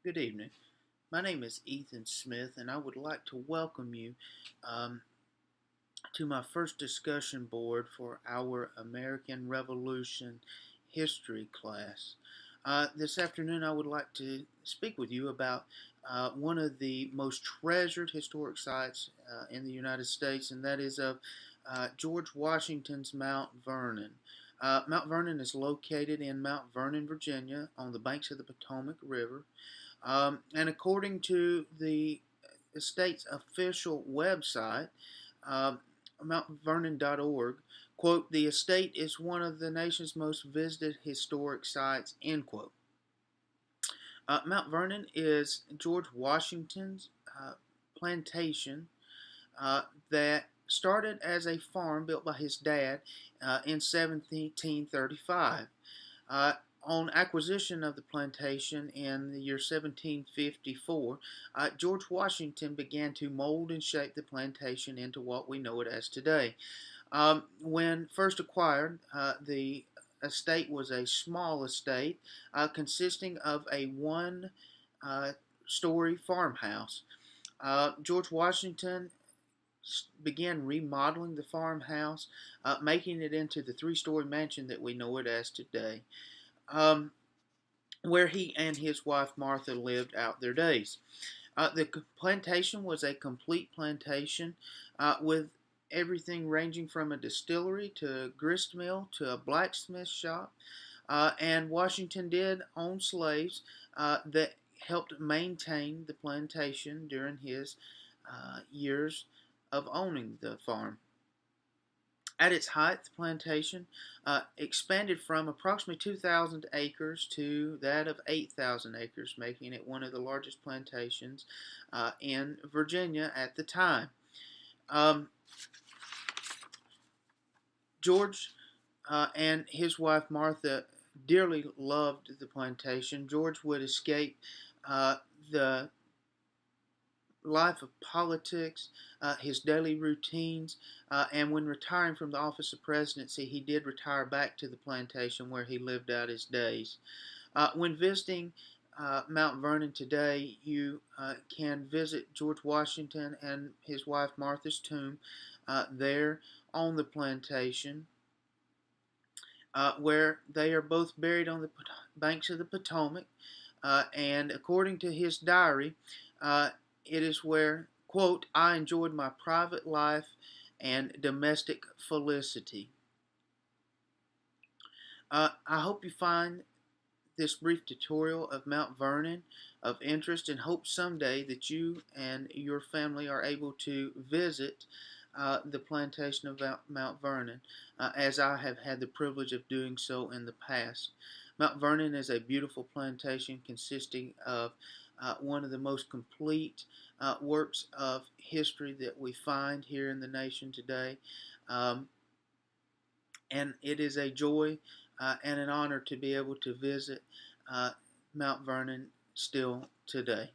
Good evening. My name is Ethan Smith, and I would like to welcome you um, to my first discussion board for our American Revolution history class. This afternoon, I would like to speak with you about one of the most treasured historic sites in the United States, and that is of George Washington's Mount Vernon. Mount Vernon is located in Mount Vernon, Virginia, on the banks of the Potomac River. And according to the state's official website, uh, mountvernon.org, quote, the estate is one of the nation's most visited historic sites, end quote. Mount Vernon is George Washington's plantation that started as a farm built by his dad in 1735. Uh, on acquisition of the plantation in the year 1754, George Washington began to mold and shape the plantation into what we know it as today. When first acquired, the estate was a small estate consisting of a one-story farmhouse. George Washington began remodeling the farmhouse, making it into the three-story mansion that we know it as today, where he and his wife Martha lived out their days. The plantation was a complete plantation with everything ranging from a distillery to a grist mill to a blacksmith shop. And Washington did own slaves that helped maintain the plantation during his years of owning the farm. At its height, the plantation expanded from approximately 2,000 acres to that of 8,000 acres, making it one of the largest plantations in Virginia at the time. George and his wife Martha dearly loved the plantation. George would escape the life of politics, his daily routines, and when retiring from the office of presidency, he did retire back to the plantation where he lived out his days. When visiting Mount Vernon today, you can visit George Washington and his wife Martha's tomb there on the plantation, where they are both buried on the banks of the Potomac. And according to his diary, it is where, quote, I enjoyed my private life and domestic felicity. I hope you find this brief tutorial of Mount Vernon of interest, and hope someday that you and your family are able to visit the plantation of Mount Vernon, as I have had the privilege of doing so in the past. Mount Vernon is a beautiful plantation consisting of one of the most complete works of history that we find here in the nation today. And it is a joy and an honor to be able to visit Mount Vernon still today.